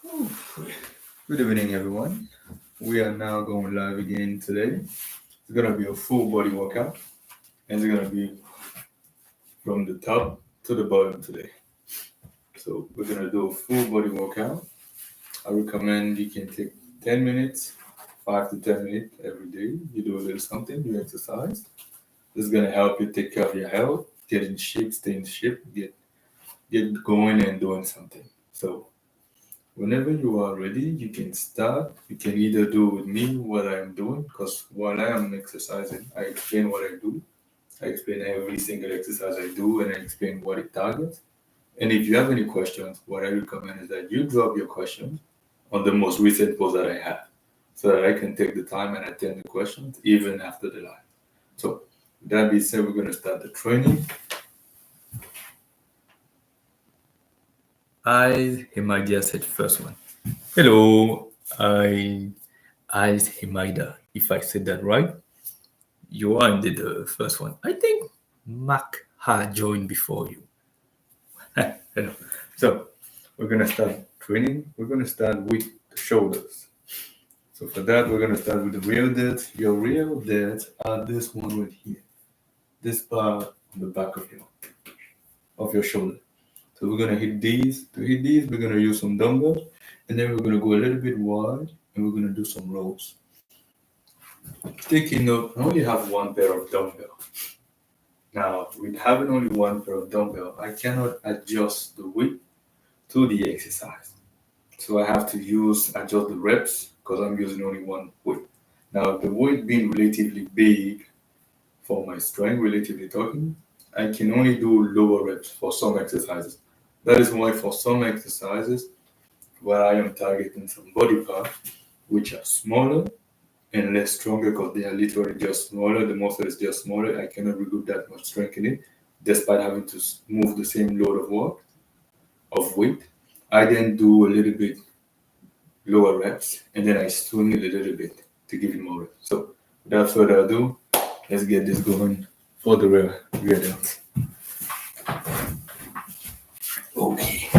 Good evening, everyone. We are now going live again today. It's gonna be a full body workout, and it's gonna be from the top to the bottom today. So we're gonna do a full body workout. I recommend you can take 10 minutes, 5 to 10 minutes every day. You do a little something, you exercise. This is gonna help you take care of your health, get in shape, stay in shape, get going and doing something. So whenever you are ready, you can start. You can either do with me what I am doing, because while I am exercising, I explain what I do. I explain every single exercise I do, and I explain what it targets. And if you have any questions, what I recommend is that you drop your questions on the most recent post that I have, so that I can take the time and attend the questions even after the live. So, with that being said, we're going to start the training. I, Himadia said first one. Hello, Eyes Himida, if I said that right. You are indeed the first one. I think Mac had joined before you. Hello. So we're gonna start training. We're gonna start with the shoulders. So for that, we're gonna start with the real delts. Your real delts are this one right here. This part on the back of your shoulder. So we're gonna hit these. To hit these, we're gonna use some dumbbells, and then we're gonna go a little bit wide, and we're gonna do some rows. Taking note, I only have one pair of dumbbells. Now, with having only one pair of dumbbell, I cannot adjust the weight to the exercise. So I have to adjust the reps because I'm using only one weight. Now, the weight being relatively big for my strength, relatively talking, I can only do lower reps for some exercises. That is why for some exercises, where I am targeting some body parts which are smaller and less stronger because they are literally just smaller. The muscle is just smaller. I cannot remove that much strength in it, despite having to move the same load of weight. I then do a little bit lower reps, and then I swing it a little bit to give it more reps. So without further ado, let's get this going for the rear delts. Okay.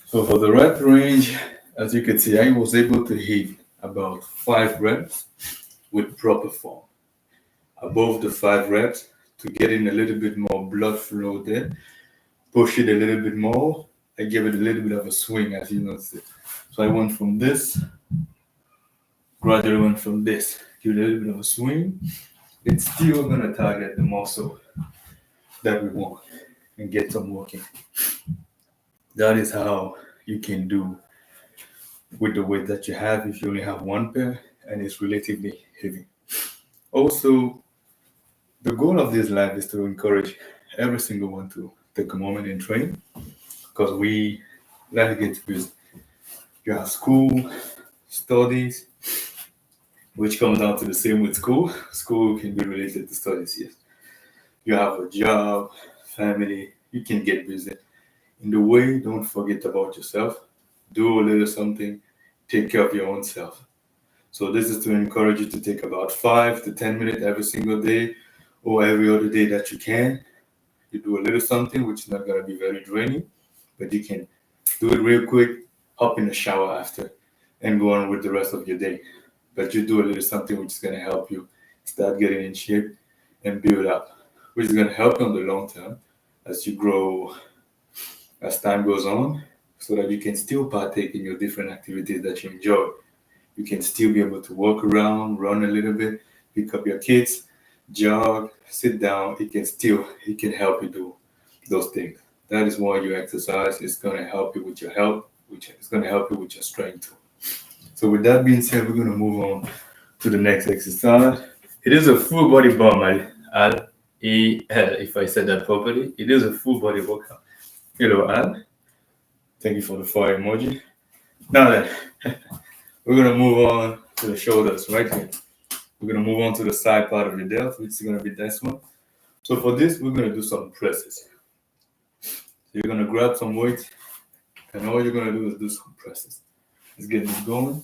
So for the rep range, as you can see, I was able to hit about 5 reps with proper form. Above the 5 reps, to get in a little bit more blood flow there, push it a little bit more. I give it a little bit of a swing, as you notice. So I went from this, gradually went from this, give it a little bit of a swing. It's still gonna target the muscle that we want and get some working. That is how you can do with the weight that you have if you only have one pair and it's relatively heavy. Also, the goal of this live is to encourage every single one to take a moment and train, because life gets busy. You have school, studies, which comes down to the same with school. School can be related to studies, yes. You have a job, family, you can get busy. In the way, don't forget about yourself. Do a little something, take care of your own self. So this is to encourage you to take about 5 to 10 minutes every single day or every other day that you can. You do a little something, which is not going to be very draining, but you can do it real quick, hop in the shower after, and go on with the rest of your day. But you do a little something which is going to help you start getting in shape and build up, which is going to help you on the long term as you grow, as time goes on, so that you can still partake in your different activities that you enjoy. You can still be able to walk around, run a little bit, pick up your kids, jog, sit down. It can help you do those things. That is why you exercise. It's going to help you with your health, which is going to help you with your strength too. So with that being said, we're going to move on to the next exercise. It is a full body bomb, Al, if I said that properly. It is a full body workout. Hello, Al. Thank you for the fire emoji. Now then, we're going to move on to the shoulders right here. We're gonna move on to the side part of your delt, which is gonna be this one. So for this, we're gonna do some presses. So you're gonna grab some weight, and all you're gonna do is do some presses. Let's get this going.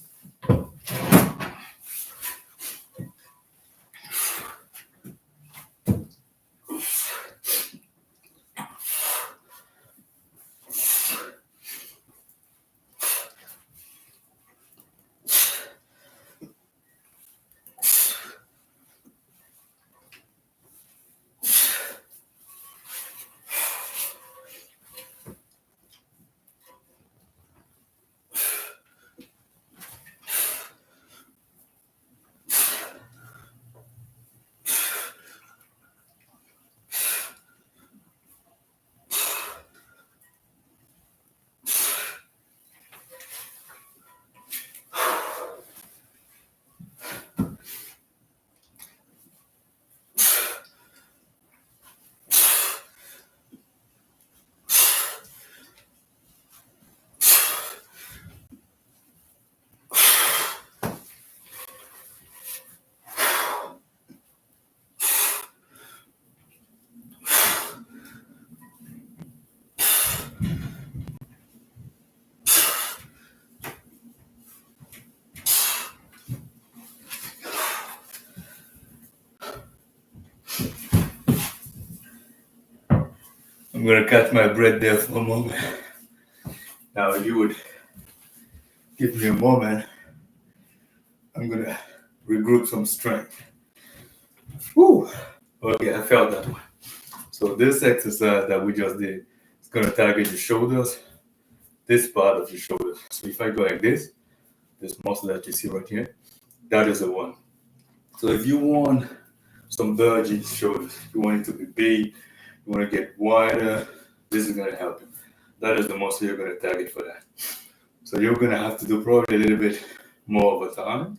I'm gonna catch my breath there for a moment. Now, if you would give me a moment, I'm gonna regroup some strength. Woo! Okay, I felt that one. So this exercise that we just did is gonna target your shoulders, this part of your shoulders. So if I go like this muscle that you see right here, that is the one. So if you want some bulge in your shoulders, you want it to be big, you want to get wider, this is gonna help you. That is the muscle you're gonna target for that. So you're gonna have to do probably a little bit more over time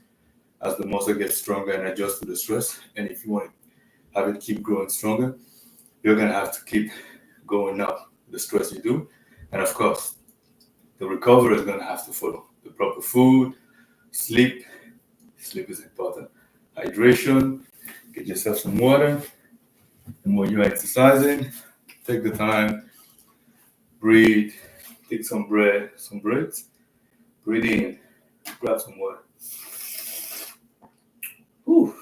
as the muscle gets stronger and adjusts to the stress. And if you want to have it keep growing stronger, you're gonna have to keep going up the stress you do. And of course, the recovery is gonna have to follow. The proper food, sleep is important. Hydration, get yourself some water. And when you're exercising, take the time, breathe, take some breaths, breathe in, grab some water. Whew.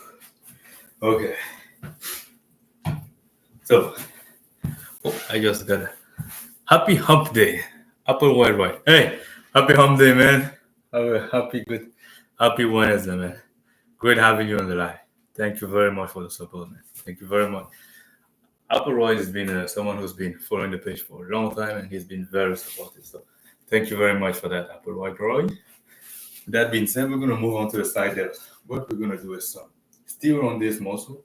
Okay. So, I just got a happy hump day. Apple white. Hey, happy hump day, man. Have a happy Wednesday, man. Great having you on the line. Thank you very much for the support, man. Thank you very much. Apple Roy has been someone who's been following the page for a long time, and he's been very supportive. So, thank you very much for that, Apple Roy. With that being said, we're going to move on to the side delt. What we're going to do is still on this muscle.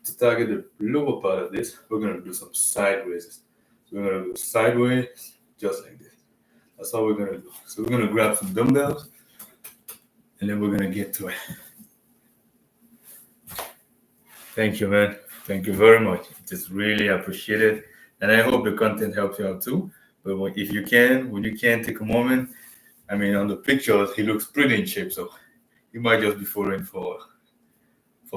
To target the lower part of this, we're going to do some side raises. So we're going to do sideways, just like this. That's all we're going to do. So we're going to grab some dumbbells, and then we're going to get to it. Thank you, man. Thank you very much. Just really appreciate it. And I hope the content helps you out too. But when you can, take a moment. I mean, on the pictures, he looks pretty in shape, so you might just be following for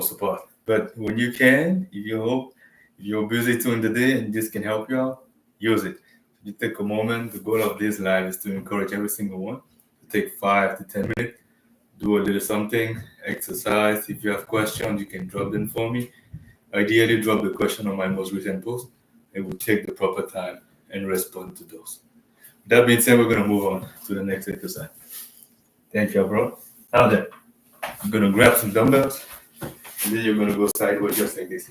support. But when you can, if you're busy during the day and this can help you out, use it. You take a moment. The goal of this live is to encourage every single one to take 5 to 10 minutes, do a little something, exercise. If you have questions, you can drop them for me. Ideally, drop the question on my most recent post. I will take the proper time and respond to those. That being said, we're going to move on to the next exercise. Thank you, bro. Now then, I'm going to grab some dumbbells, and then you're going to go sideways just like this.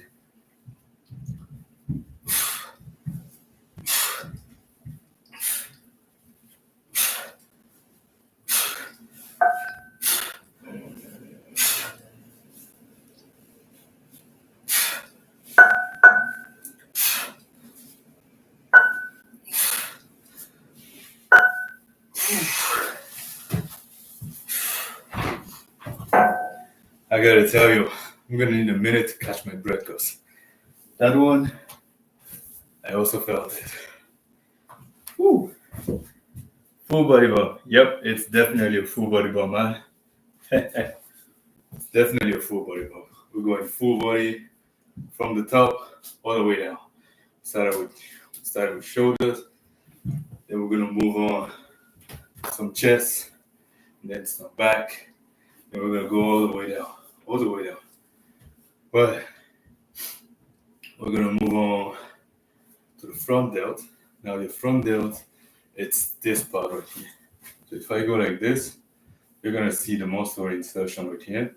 I gotta tell you, I'm gonna need a minute to catch my breath because that one, I also felt it. Woo. Full body bar. Yep, it's definitely a full body bar, man. Definitely a full body pump. We're going full body from the top all the way down. Started with shoulders, then we're gonna move on to some chest, then some back, then we're gonna go all the way down. But we're gonna move on to the front delt. Now the front delt, it's this part right here. So if I go like this, you're gonna see the muscle insertion right here.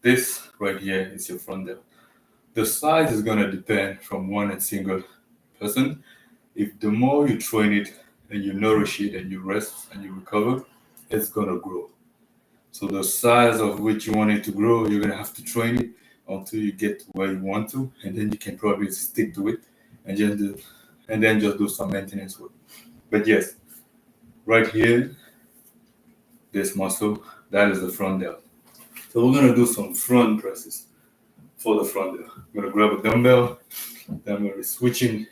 This right here is your front delt. The size is gonna depend from one and single person. If the more you train it and you nourish it and you rest and you recover, it's gonna grow. So the size of which you want it to grow, you're gonna have to train it until you get to where you want to, and then you can probably stick to it and just do some maintenance work. But yes, right here, this muscle, that is the front delt. So we're gonna do some front presses for the front delt. I'm gonna grab a dumbbell, then I'm gonna be switching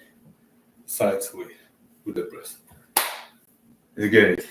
sides with the press. You get it.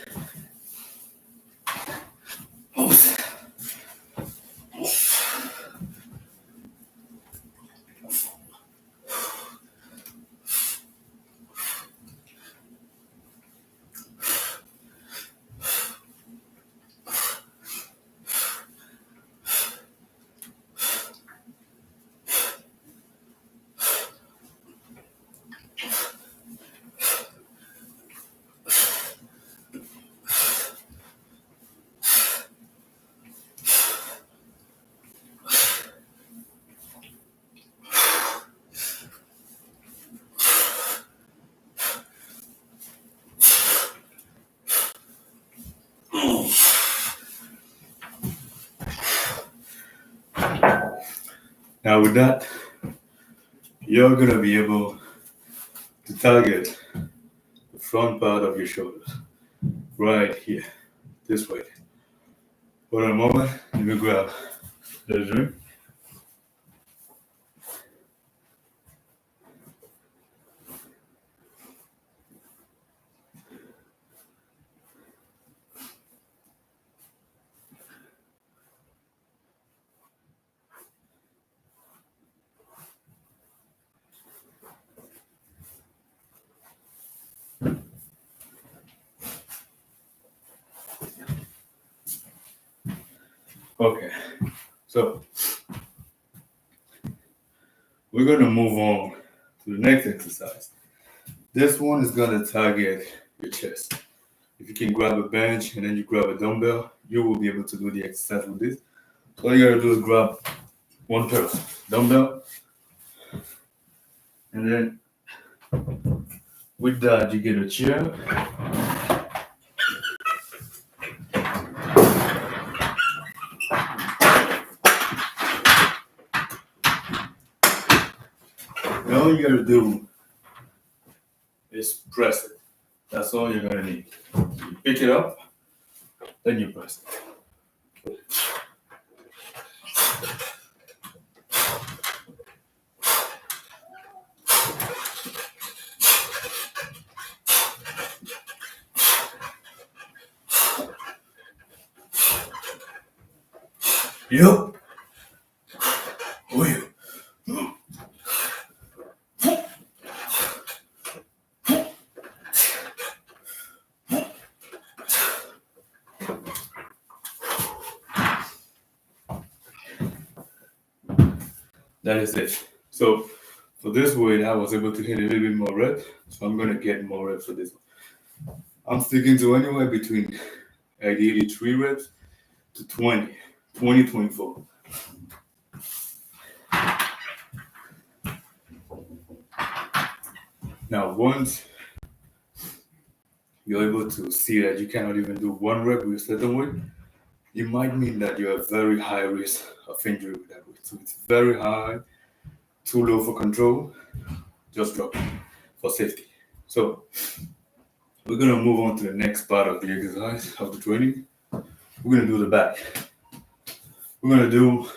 Now with that, you're gonna be able to target the front part of your shoulders right here, this way. Hold on a moment, let me grab the drink. Okay, so we're gonna move on to the next exercise. This one is gonna target your chest. If you can grab a bench and then you grab a dumbbell, you will be able to do the exercise with this. So all you gotta do is grab one pair of dumbbell, and then with that you get a chair. And all you gotta do is press it. That's all you're gonna need. You pick it up, then you press it. Yup. Oh yeah. That is it. So for this weight, I was able to hit a little bit more reps. So I'm gonna get more reps for this one. I'm sticking to anywhere between ideally 3 reps to 20, 24. Now, once you're able to see that you cannot even do 1 rep with a certain weight, it might mean that you're at very high risk of injury with that weight. So it's very high, too low for control, just drop it for safety. So we're gonna move on to the next part of the exercise of the training. We're gonna do the back. We're gonna do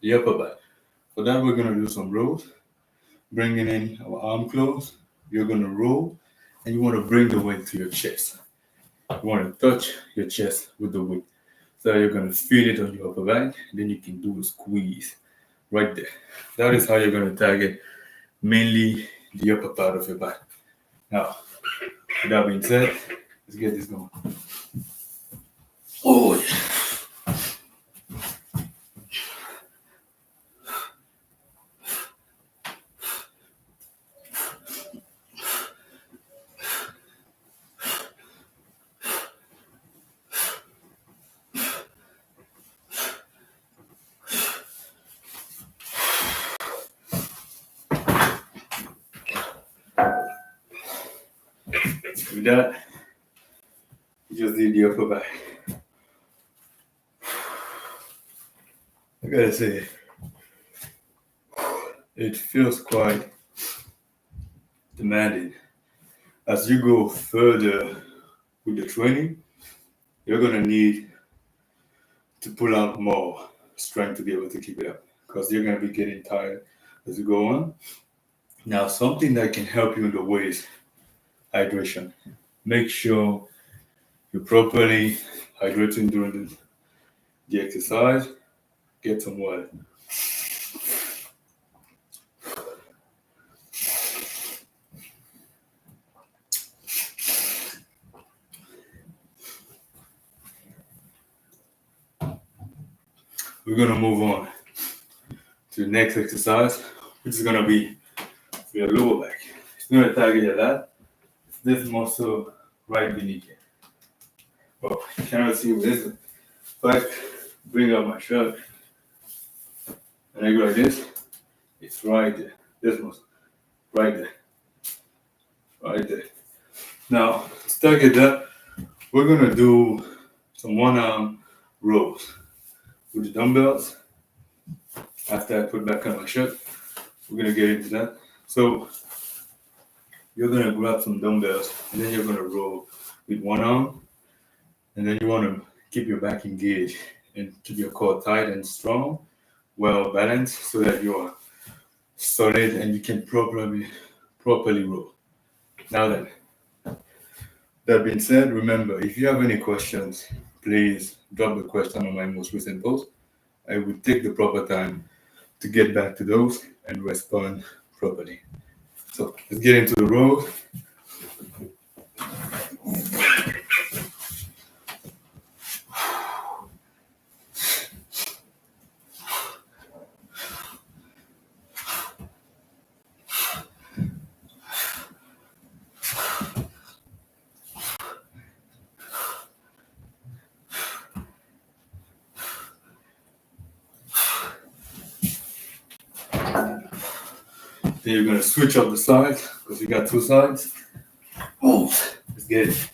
the upper back. For that, we're gonna do some rolls, bringing in our arm close. You're gonna roll, and you want to bring the weight to your chest. You want to touch your chest with the weight. So you're gonna feel it on your upper back, then you can do a squeeze right there. That is how you're gonna target mainly the upper part of your back. Now, with that being said, let's get this going. Oh yeah. With that, you just did the upper back. I gotta say, it feels quite demanding. As you go further with the training, you're gonna need to pull out more strength to be able to keep it up because you're gonna be getting tired as you go on. Now, something that can help you in the way is hydration. Make sure you're properly hydrating during the exercise. Get some water. We're gonna move on to the next exercise, which is gonna be for your lower back. It's gonna target your lat. This muscle right beneath it. Well, you cannot see with this, but if I bring up my shirt and I go like this, it's right there. This muscle, right there, right there. Now, to target that, we're gonna do some one-arm rows with the dumbbells. After I put back on my shirt, we're gonna get into that. So you're gonna grab some dumbbells and then you're gonna roll with one arm, and then you wanna keep your back engaged and keep your core tight and strong, well balanced, so that you are solid and you can properly roll. Now then, that being said, remember, if you have any questions, please drop the question on my most recent post. I will take the proper time to get back to those and respond properly. So let's get into the row. Then you're gonna switch up the sides because you got two sides. Oh, let's get it.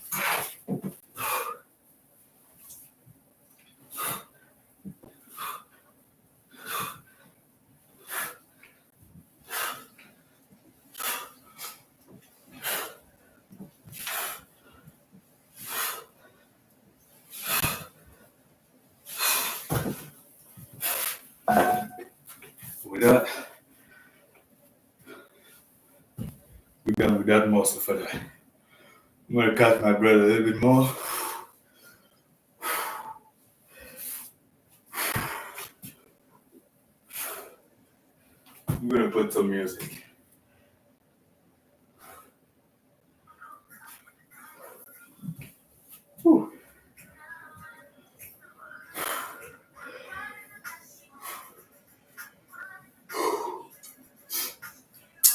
With that, we're done with that muscle for that. I'm gonna catch my breath a little bit more. I'm gonna put some music. Whew.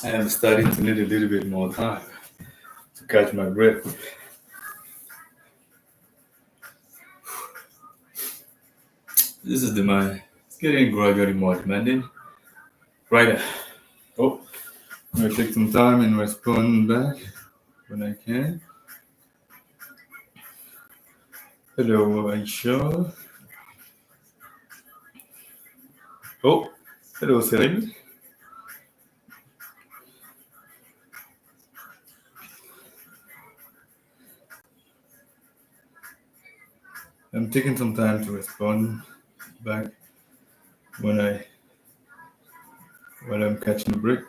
I am starting to need a little bit more time to catch my breath. This is demand. It's getting gradually more demanding. Right. Oh, I'm gonna take some time and respond back when I can. Hello, Aisha. Oh, hello, Cyril. I'm taking some time to respond back when I while I'm catching a break.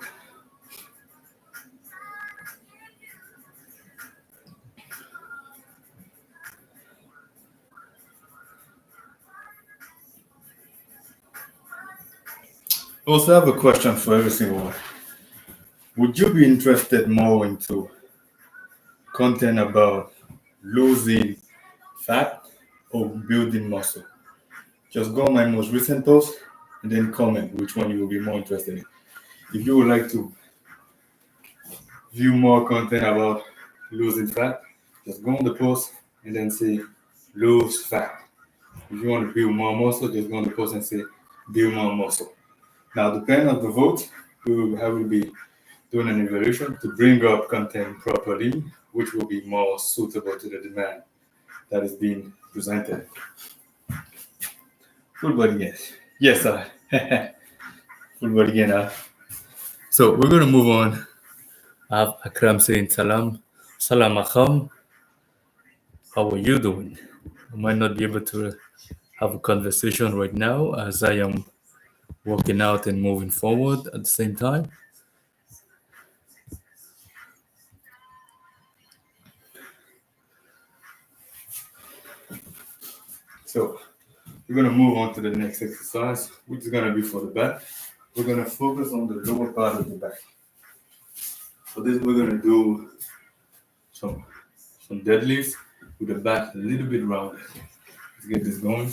Also, I have a question for every single one. Would you be interested more into content about losing fat or building muscle? Just go on my most recent post and then comment which one you will be more interested in. If you would like to view more content about losing fat, just go on the post and then say lose fat. If you want to build more muscle, just go on the post and say build more muscle. Now, depending on the vote, I will be doing an evaluation to bring up content properly, which will be more suitable to the demand that is being presented. Full body again. Yes, sir. Full body again. So we're going to move on. I have Akram saying salam. Salam Akham. How are you doing? I might not be able to have a conversation right now as I am working out and moving forward at the same time. So we're going to move on to the next exercise, which is going to be for the back. We're going to focus on the lower part of the back. For this, we're going to do some deadlifts with the back a little bit rounded. Let's get this going.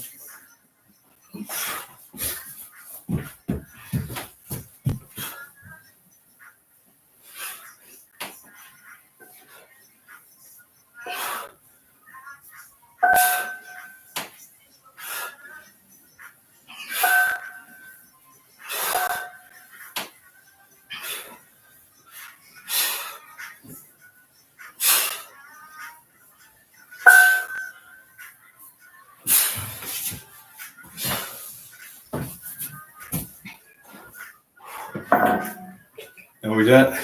And with that,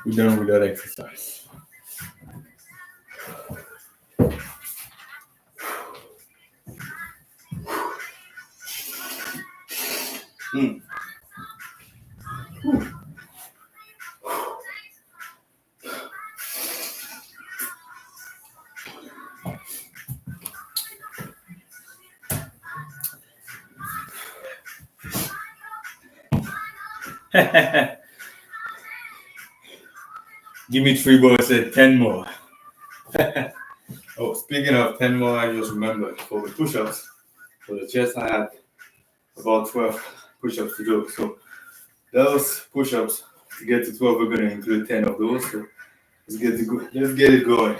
we're done with that exercise. Give me 3 more, said 10 more. Oh, speaking of 10 more, I just remembered for the push ups, for the chest, I had about 12 push ups to do. So those push ups, to get to 12, we're going to include 10 of those. So let's get it going.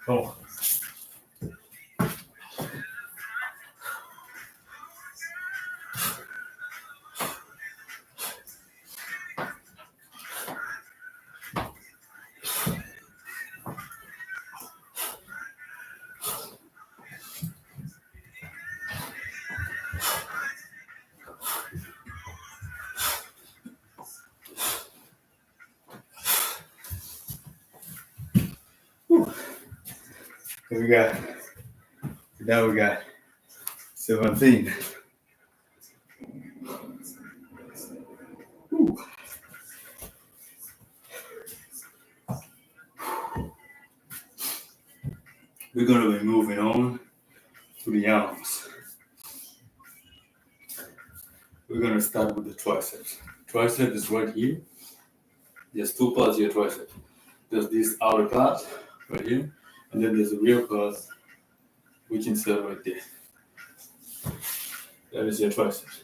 Oh. Here we got, now we got 17. Ooh. We're going to be moving on to the arms. We're going to start with the triceps. Tricep is right here. There's two parts of your tricep. There's this outer part right here, and then there's a rear part, which insert right there. That is your triceps.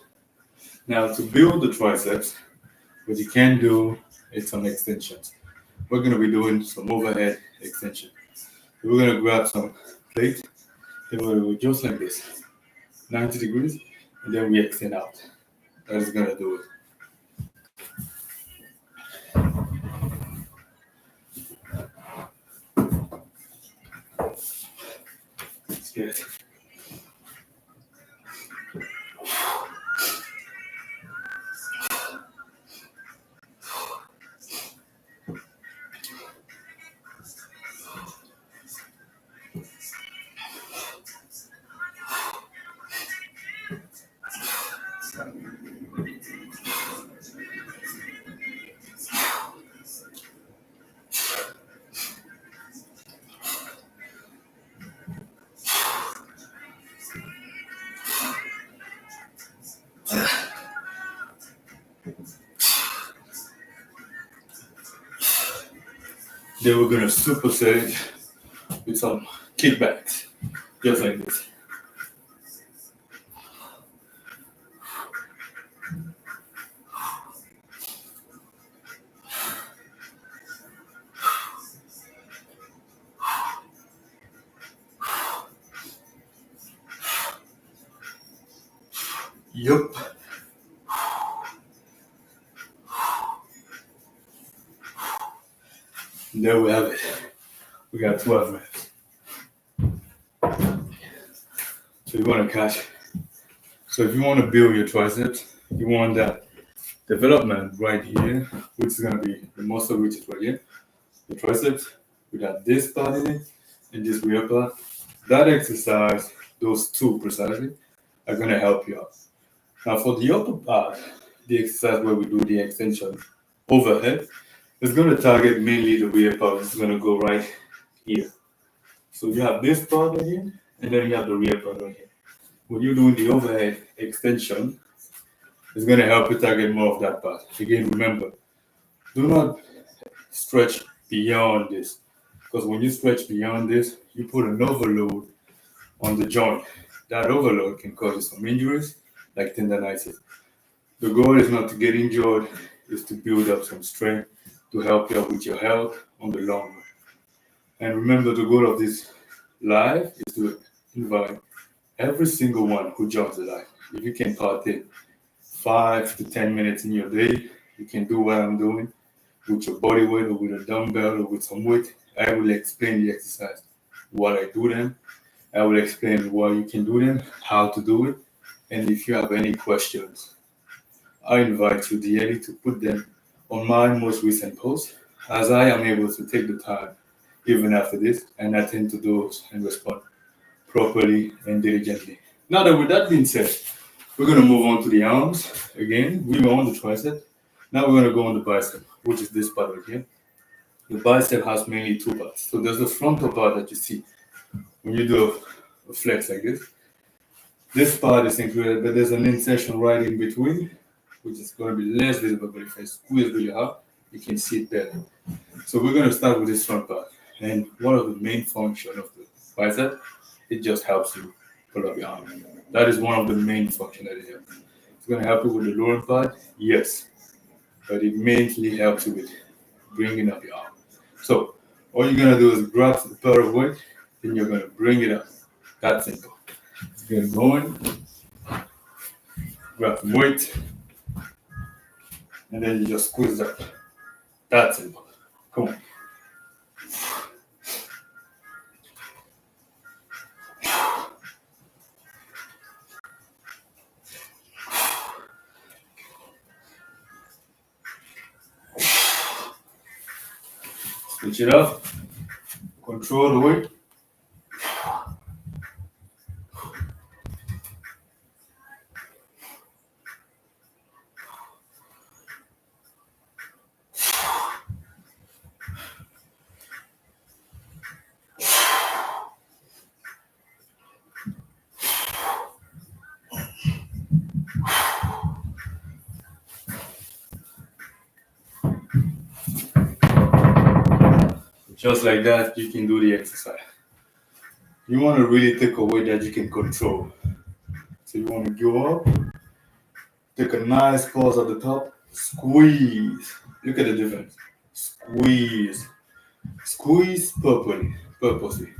Now, to build the triceps, what you can do is some extensions. We're going to be doing some overhead extension. We're going to grab some plate, then we're going to do just like this, 90 degrees, and then we extend out. That is going to do it. Let's get it. Then we're gonna superset it with some kickbacks, just like this. Yup. There we have it. We got 12 reps. So you want to catch. So if you want to build your triceps, you want that development right here, which is going to be the muscle which is right here, the triceps. We got this part in it and this rear part. That exercise, those two precisely, are going to help you out. Now for the upper part, the exercise where we do the extension overhead, it's going to target mainly the rear part. It's going to go right here. So you have this part right here, and then you have the rear part right here. When you're doing the overhead extension, it's going to help you target more of that part. Again, remember, do not stretch beyond this. Because when you stretch beyond this, you put an overload on the joint. That overload can cause you some injuries, like tendonitis. The goal is not to get injured, is to build up some strength to help you out with your health on the long run. And remember, the goal of this live is to invite every single one who joins the live. If you can partake 5 to 10 minutes in your day, you can do what I'm doing with your body weight or with a dumbbell or with some weight. I will explain the exercise, what I do them. I will explain why you can do them, how to do it, and if you have any questions, I invite you daily to put them on my most recent post, as I am able to take the time, even after this, and attend to those and respond properly and diligently. Now that with that being said, we're going to move on to the arms. Again, we were on the tricep. Now we're going to go on the bicep, which is this part right here. The bicep has mainly two parts. So there's the frontal part that you see when you do a flex like this. This part is included, but there's an insertion right in between, which is going to be less visible, but if I squeeze really hard, you can see it better. So we're going to start with this front part. And one of the main functions of the bicep, it just helps you pull up your arm. That is one of the main functions that it helps. It's going to help you with the lower part, yes, but it mainly helps you with bringing up your arm. So all you're going to do is grab the pair of weight, then you're going to bring it up. That's simple. Get going, grab some weight, and then you just squeeze up. That's simple. Come on. Switch it up. Control the weight. Just like that, you can do the exercise. You want to really take a weight that you can control. So you want to go up, take a nice pause at the top, squeeze. Look at the difference. Squeeze. Squeeze purposely.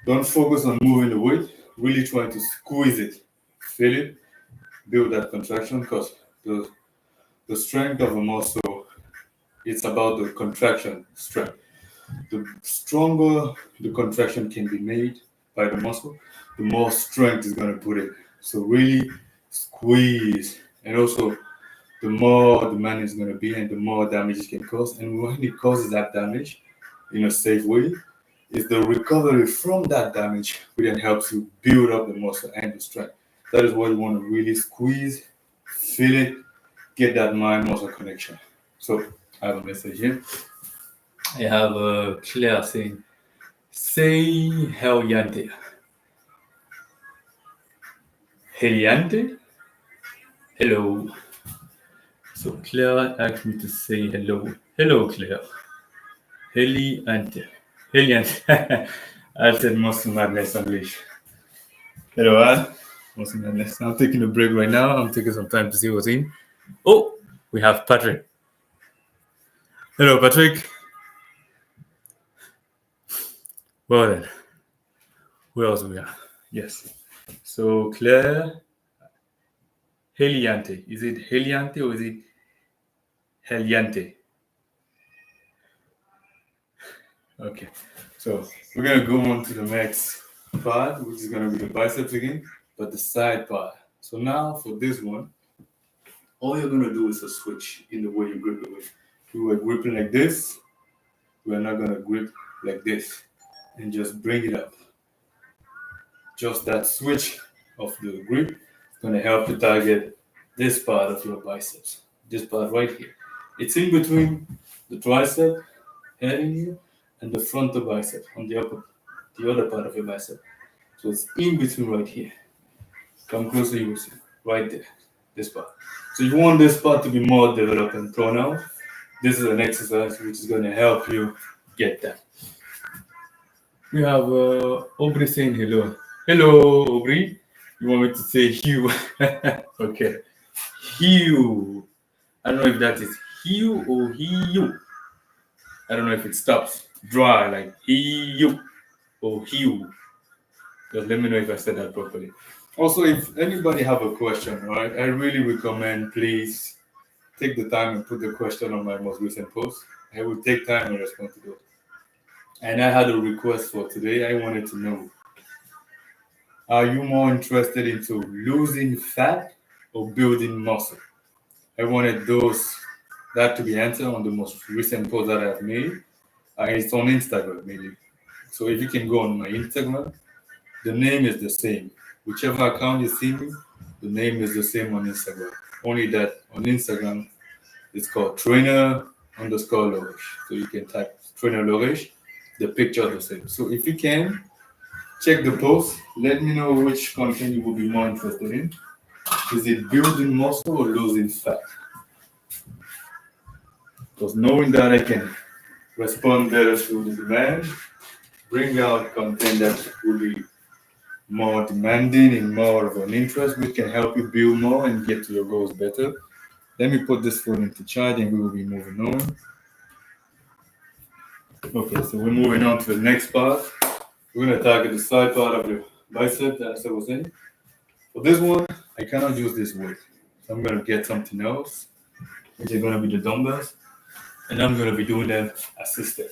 Don't focus on moving the weight. Really try to squeeze it. Feel it. Build that contraction because the strength of a muscle, it's about the contraction strength. The stronger the contraction can be made by the muscle, the more strength is going to put in. So really squeeze, and also the more demanding it's going to be, and the more damage it can cause. And when it causes that damage in a safe way, is the recovery from that damage, which then helps you build up the muscle and the strength. That is why you want to really squeeze, feel it, get that mind-muscle connection. So I have a message here. I have a Claire saying, say Heliante. Heliante? Hello. So Claire asked me to say hello. Hello, Claire. Heli Ante. Heli Ante. I said muscle madness English. Hello, Al. Muscle madness. I'm taking a break right now. I'm taking some time to see what's in. Oh, we have Patrick. Hello, Patrick. Well then, who else we have? Yes. So Claire Heliante. Is it Heliante or is it Heliante? Okay. So we're gonna go on to the next part, which is gonna be the biceps again, but the side part. So now for this one, all you're gonna do is a switch in the way you grip it with. We were gripping like this, we're not gonna grip like this and just bring it up. Just that switch of the grip is gonna help you target this part of your biceps. This part right here. It's in between the tricep heading here and the frontal bicep on the other part of your bicep. So it's in between right here. Come closer, you will see. Right there. This part. So you want this part to be more developed and pronounced. This is an exercise which is going to help you get that. We have Aubrey saying hello. Hello, Aubrey. You want me to say Hugh? Okay. Hugh. I don't know if that is Hugh or Hugh. I don't know if it stops dry like Hugh or Hugh. Just let me know if I said that properly. Also, if anybody have a question, right, I really recommend please take the time and put the question on my most recent post. I will take time and respond to those. And I had a request for today. I wanted to know: are you more interested into losing fat or building muscle? I wanted that to be answered on the most recent post that I've made. It's on Instagram, maybe. So if you can go on my Instagram, the name is the same. Whichever account you see me, the name is the same on Instagram. Only that on Instagram, it's called trainer underscore Lauriche. So you can type trainer Lauriche, the picture is the same. So if you can, check the post. Let me know which content you will be more interested in. Is it building muscle or losing fat? Because knowing that I can respond better to the demand, bring out content that will be more demanding and more of an interest, which can help you build more and get to your goals better. Let me put this phone into charge and we will be moving on. Okay, so we're moving on to the next part. We're going to target the side part of the bicep that I was saying. For this one, I cannot use this weight. So I'm going to get something else, which is going to be the dumbbells. And I'm going to be doing them assisted.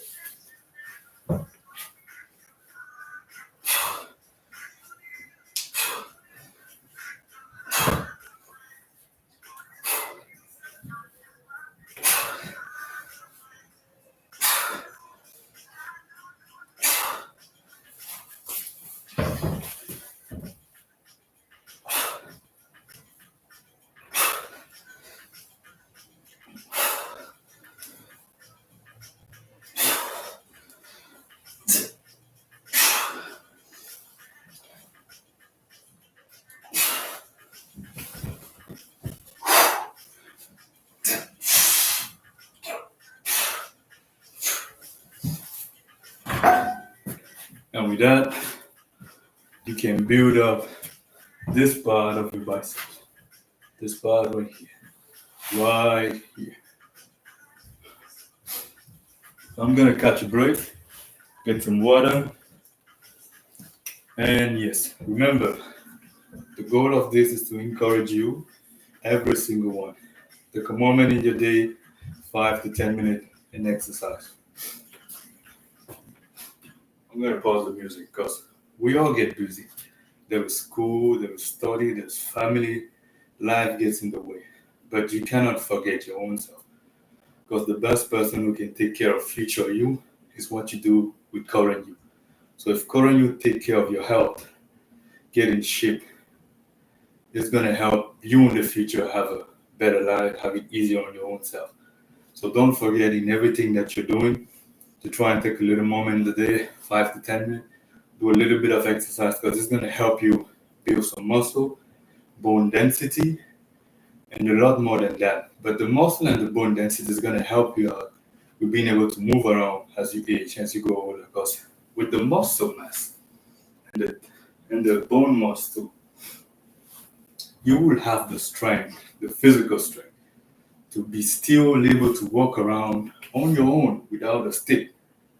And with that, you can build up this part of your biceps. This part right here. Right here. So I'm gonna catch a break, get some water. And yes, remember, the goal of this is to encourage you, every single one. Take a moment in your day, 5 to 10 minutes, and exercise. I'm gonna pause the music because we all get busy. There is school, there is study, there's family, life gets in the way. But you cannot forget your own self. Because the best person who can take care of future you is what you do with current you. So if current you take care of your health, get in shape, it's gonna help you in the future have a better life, have it easier on your own self. So don't forget in everything that you're doing to try and take a little moment in the day, 5 to 10 minutes, do a little bit of exercise because it's gonna help you build some muscle, bone density, and a lot more than that. But the muscle and the bone density is gonna help you out with being able to move around as you age, as you go older. Because with the muscle mass and the bone mass too, you will have the strength, the physical strength, to be still able to walk around on your own without a stick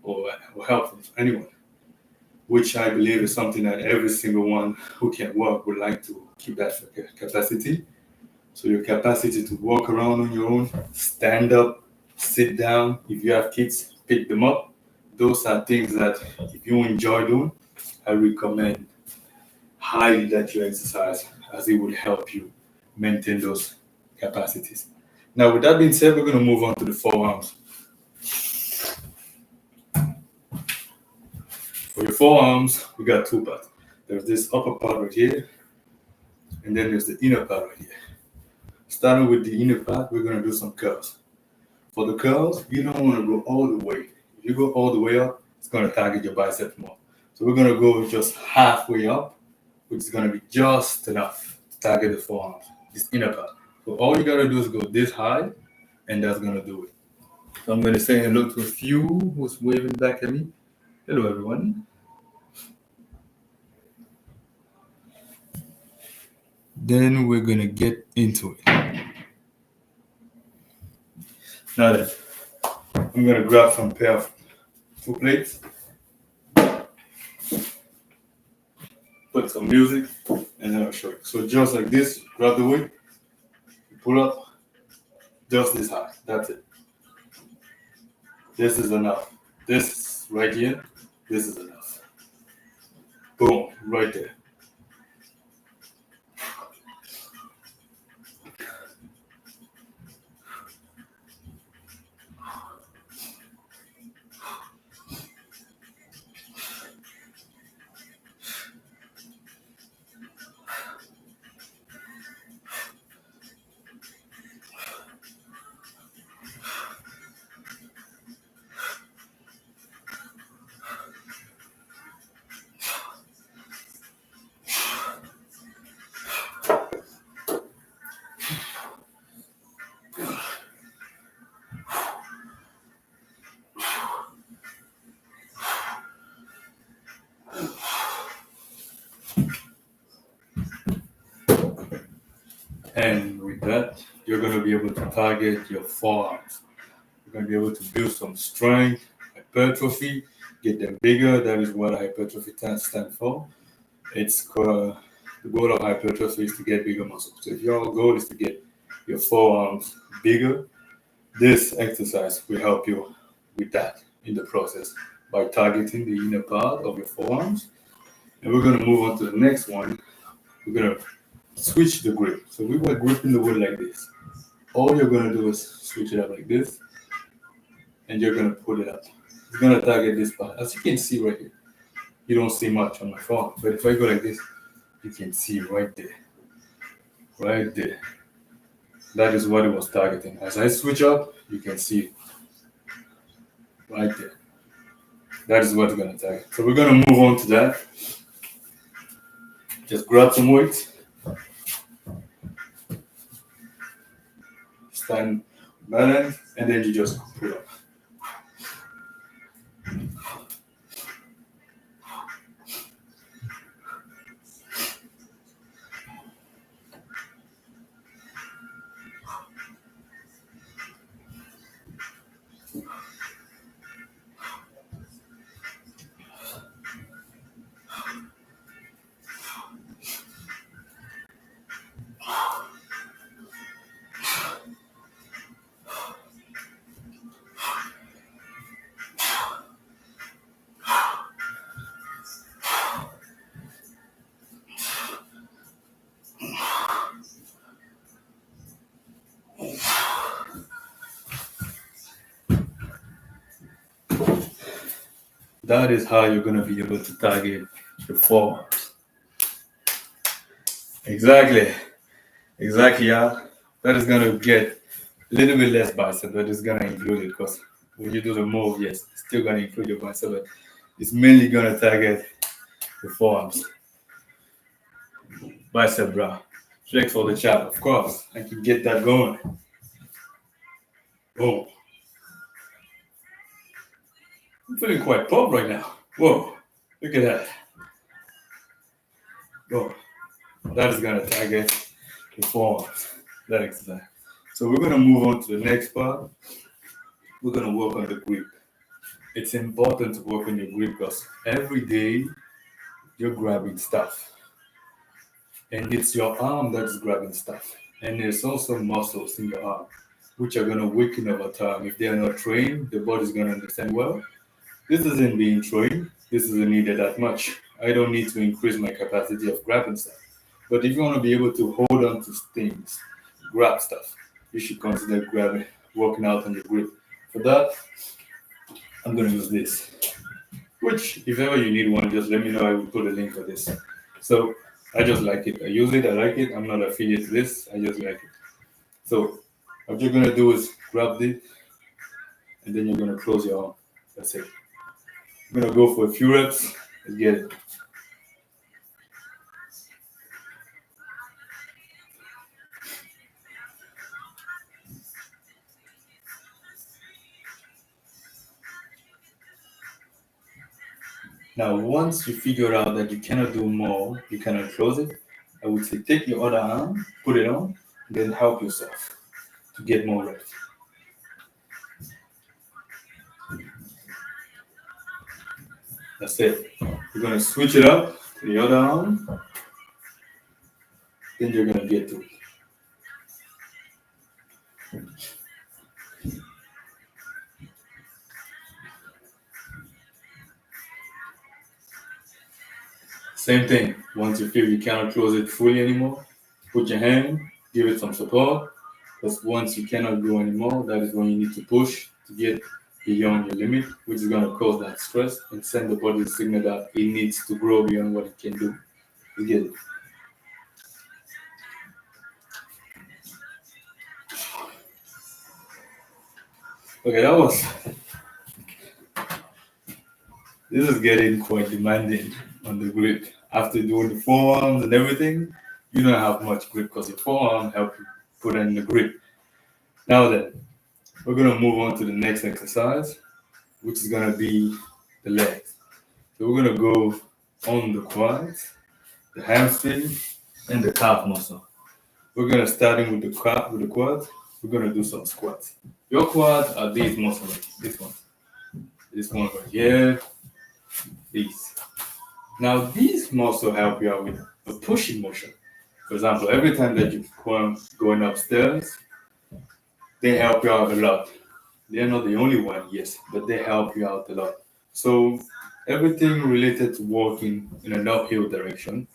or help from anyone, which I believe is something that every single one who can walk would like to keep that capacity. So your capacity to walk around on your own, stand up, sit down. If you have kids, pick them up. Those are things that if you enjoy doing, I recommend highly that you exercise as it would help you maintain those capacities. Now, with that being said, we're going to move on to the forearms. For your forearms, we got two parts. There's this upper part right here, and then there's the inner part right here. Starting with the inner part, we're going to do some curls. For the curls, you don't want to go all the way. If you go all the way up, it's going to target your biceps more. So we're going to go just halfway up, which is going to be just enough to target the forearms, this inner part. So all you got to do is go this high, and that's going to do it. So I'm going to say hello to a few who's waving back at me. Hello, everyone. Then we're going to get into it. Now then, I'm going to grab some pair of foot plates, put some music, and then I'll show you. So just like this, grab the weight, pull up, just this high. That's it. This is enough. This right here, this is enough. Boom, right there. And with that, you're going to be able to target your forearms. You're going to be able to build some strength, hypertrophy, get them bigger. That is what hypertrophy stands for. It's called, the goal of hypertrophy is to get bigger muscles. So if your goal is to get your forearms bigger, this exercise will help you with that in the process by targeting the inner part of your forearms. And we're going to move on to the next one. We're going to switch the grip. So we were gripping the wood like this. All you're going to do is switch it up like this, and you're going to pull it up. It's going to target this part. As you can see right here, you don't see much on my phone, but if I go like this, you can see right there. Right there. That is what it was targeting. As I switch up, you can see right there. That is what it's going to target. So we're going to move on to that. Just grab some weights. Stand balance, and then you just pull up. That is how you're going to be able to target your forearms. Exactly. Exactly, yeah. That is going to get a little bit less bicep, but it's going to include it because when you do the move, yes, it's still going to include your bicep, but it's mainly going to target your forearms. Bicep bra. Thanks for the chat, of course. I can get that going. Boom. I'm feeling quite pumped right now. Whoa, look at that. Whoa, that is gonna target the forearms, that exercise. So we're gonna move on to the next part. We're gonna work on the grip. It's important to work on your grip because every day you're grabbing stuff. And it's your arm that's grabbing stuff. And there's also muscles in your arm, which are gonna weaken over time. If they are not trained, the body's gonna understand, well, this isn't being trained, this isn't needed that much. I don't need to increase my capacity of grabbing stuff. But if you want to be able to hold on to things, grab stuff, you should consider grabbing, working out on your grip. For that, I'm going to use this, which if ever you need one, just let me know. I will put a link for this. So I just like it. I use it. I like it. I'm not affiliated to this. I just like it. So what you're going to do is grab this, and then you're going to close your arm. That's it. I'm going to go for a few reps. Let's get it. Now, once you figure out that you cannot do more, you cannot close it, I would say take your other arm, put it on, and then help yourself to get more reps. That's it. You're going to switch it up to the other arm, then you're going to get to it. Same thing. Once you feel you cannot close it fully anymore, put your hand, give it some support. Because once you cannot go anymore, that is when you need to push to get beyond your limit, which is going to cause that stress and send the body the signal that it needs to grow beyond what it can do. You get it? Okay, this is getting quite demanding on the grip. After doing the forearms and everything, you don't have much grip because your forearm help you put in the grip. Now then, we're gonna move on to the next exercise, which is gonna be the legs. So we're gonna go on the quads, the hamstring, and the calf muscle. We're gonna starting with the quads. We're gonna do some squats. Your quads are these muscles, this one right here, these. Now these muscles help you out with a pushing motion. For example, every time that you going upstairs, they help you out a lot. They're not the only one, yes, but they help you out a lot. So everything related to walking in an uphill direction,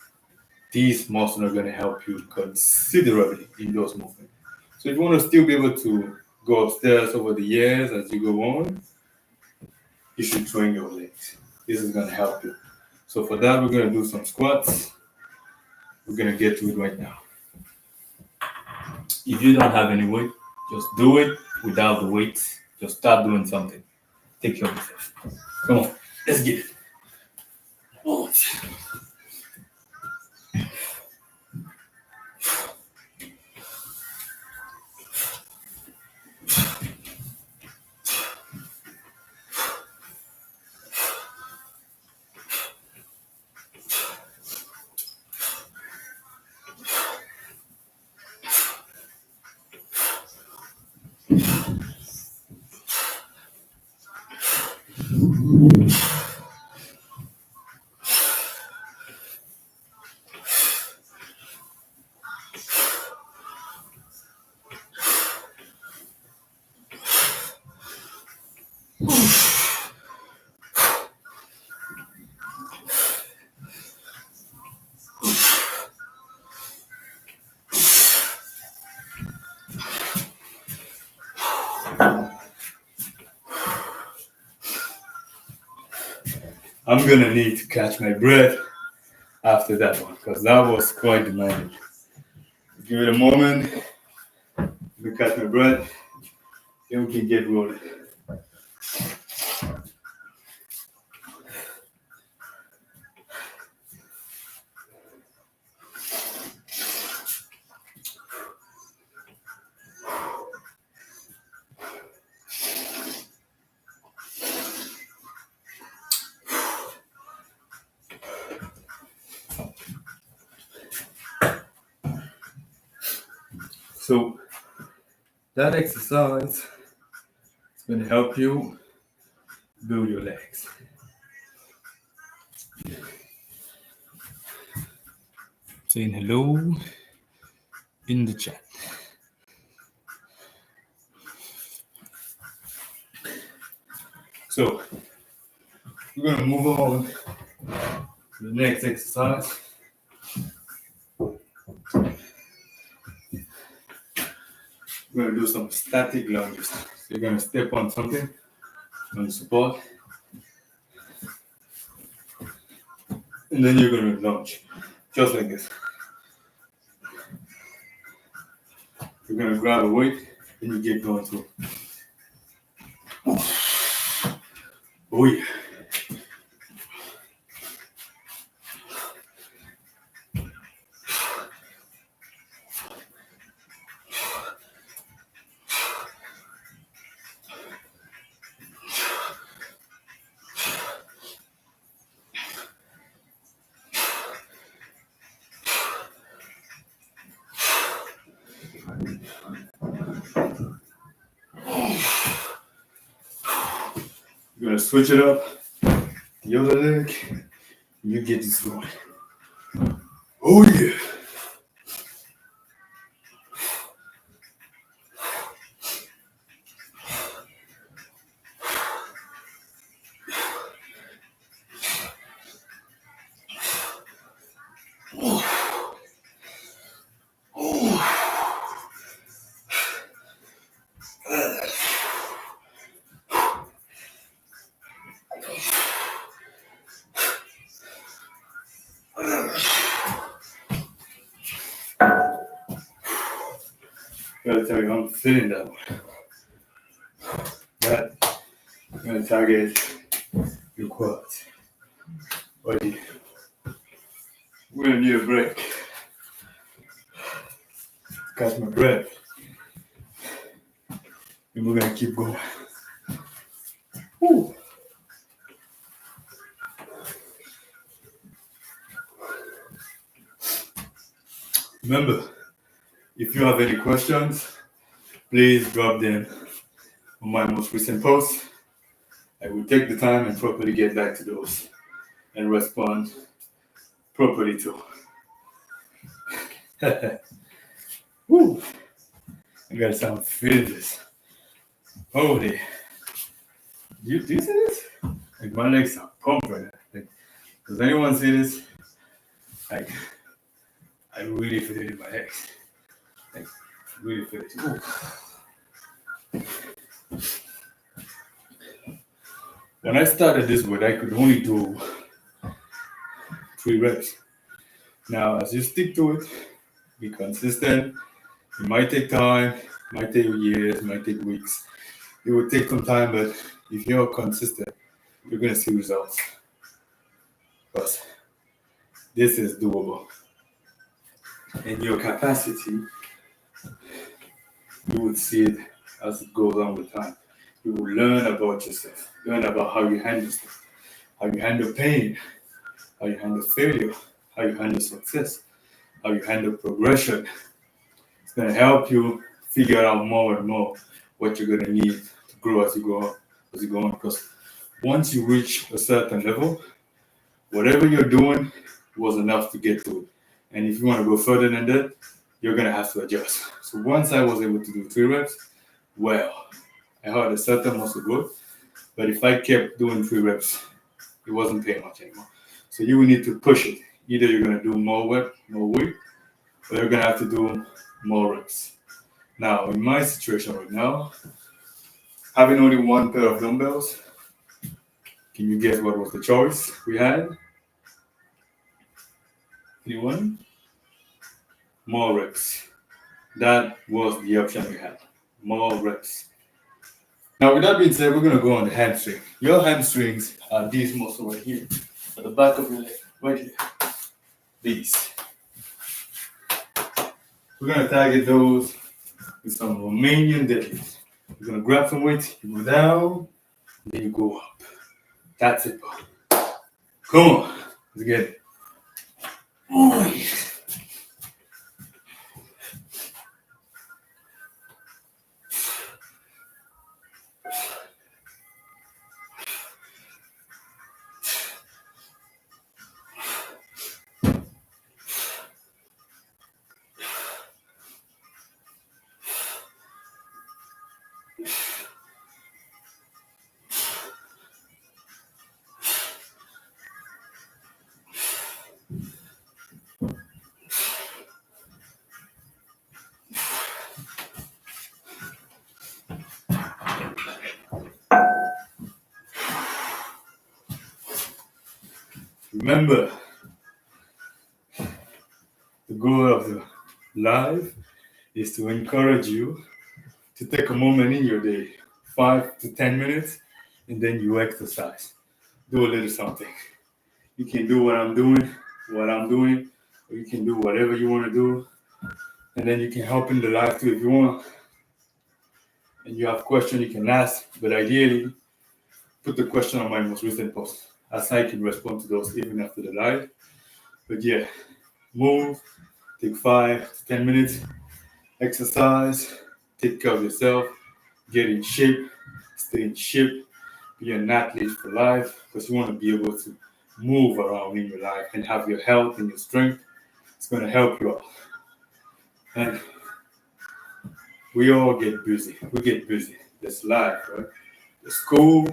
these muscles are going to help you considerably in those movements. So if you want to still be able to go upstairs over the years as you go on, you should train your legs. This is going to help you. So for that, we're going to do some squats. We're going to get to it right now. If you don't have any weight, just do it without the weights. Just start doing something. Take care of yourself. Come on, let's get it. Oh. I'm gonna need to catch my breath after that one because that was quite demanding. Give it a moment. Let me catch my breath. Then we can get rolling. So that exercise is going to help you build your legs. Saying hello in the chat. So we're going to move on to the next exercise. We're going to do some static lunges. So you're going to step on something, on support, and then you're going to lunge, just like this. You're going to grab a weight, and you get going through. Oh yeah. You're going to switch it up, the other leg, and you get this going. Oh yeah. Gotta tell you, I'm feeling that one. But I'm gonna target your quads. Buddy, we're gonna need a break. Catch my breath. And we're gonna keep going. Woo. Remember, if you have any questions, please drop them on my most recent post. I will take the time and properly get back to those and respond properly too. Woo! I gotta sound feeling this. Holy. Do you see this? Like my legs are pumped right now. Like, does anyone see this? Like, I really feel it in my legs. Like, really feel it. Ooh. When I started this weight, I could only do 3 reps. Now, as you stick to it, be consistent. It might take time, it might take years, it might take weeks. It will take some time, but if you're consistent, you're gonna see results. Because this is doable. And your capacity, you will see it as it goes on with time. You will learn about yourself, learn about how you handle stuff, how you handle pain, how you handle failure, how you handle success, how you handle progression. It's going to help you figure out more and more what you're going to need to grow as you go on. Because once you reach a certain level, whatever you're doing was enough to get to it. And if you want to go further than that, you're going to have to adjust. So once I was able to do 3 reps, well, I had a certain muscle growth, but if I kept doing 3 reps, it wasn't paying much anymore. So you will need to push it. Either you're going to do more weight, or you're going to have to do more reps. Now, in my situation right now, having only 1 pair of dumbbells, can you guess what was the choice we had? Anyone? More reps. That was the option we had. More reps. Now, with that being said, we're going to go on the hamstring. Your hamstrings are these muscles right here, at the back of your leg, right here. These. We're going to target those with some Romanian deadlifts. You're going to grab some weight, you go down, then you go up. That's it, bro. Come on. Let's get it. Remember, the goal of the life is to encourage you to take a moment in your day, 5 to 10 minutes, and then you exercise. Do a little something. You can do what I'm doing, or you can do whatever you want to do, and then you can help in the life too if you want. And you have questions you can ask, but ideally, put the question on my most recent post, as I can respond to those even after the live. But yeah, move, take 5 to 10 minutes, exercise, take care of yourself, get in shape, stay in shape, be an athlete for life because you want to be able to move around in your life and have your health and your strength. It's going to help you out. And we all get busy. We get busy. That's life, right? The school,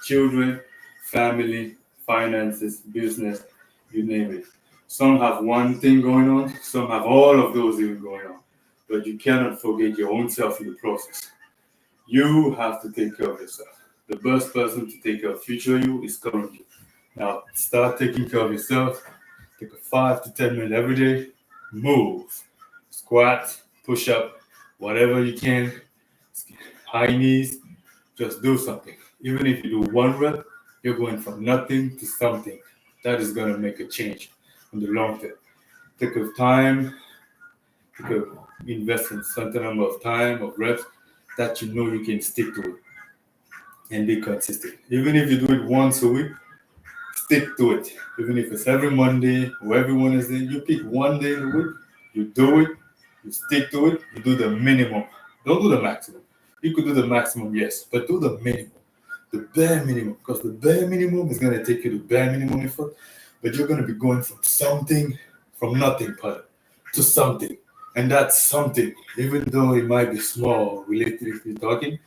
children, family, finances, business, you name it. Some have one thing going on, some have all of those even going on. But you cannot forget your own self in the process. You have to take care of yourself. The best person to take care of future you is current you. Now start taking care of yourself. Take a 5 to 10 minutes every day. Move. Squat, push up, whatever you can. High knees. Just do something. Even if you do one rep, you're going from nothing to something. That is going to make a change in the long term. Take a time, invest in certain number of time of reps that you know you can stick to it and be consistent. Even if you do it once a week, stick to it. Even if it's every Monday or every Wednesday, you pick one day in the week, you do it, you stick to it, you do the minimum. Don't do the maximum. You could do the maximum, yes, but do the minimum. The bare minimum, because the bare minimum is going to take you to bare minimum effort, but you're going to be going from nothing, to something. And that's something, even though it might be small, relatively talking,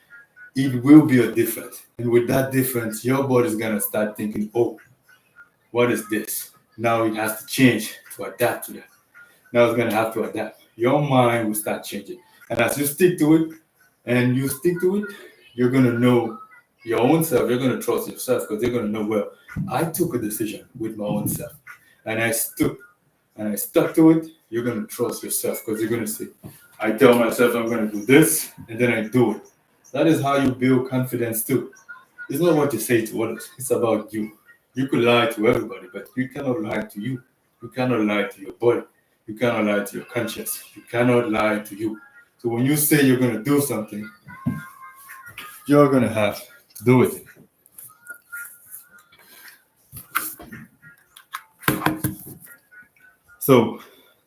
it will be a difference. And with that difference, your body's going to start thinking, oh, what is this? Now it has to change to adapt to that. Now it's going to have to adapt. Your mind will start changing. And as you stick to it, you're going to know your own self. You're going to trust yourself because you're going to know, well, I took a decision with my own self. And I stuck to it. You're going to trust yourself because you're going to say, I tell myself I'm going to do this, and then I do it. That is how you build confidence too. It's not what you say to others. It's about you. You could lie to everybody, but you cannot lie to you. You cannot lie to your body. You cannot lie to your conscience. You cannot lie to you. So when you say you're going to do something, you're going to have to do it. So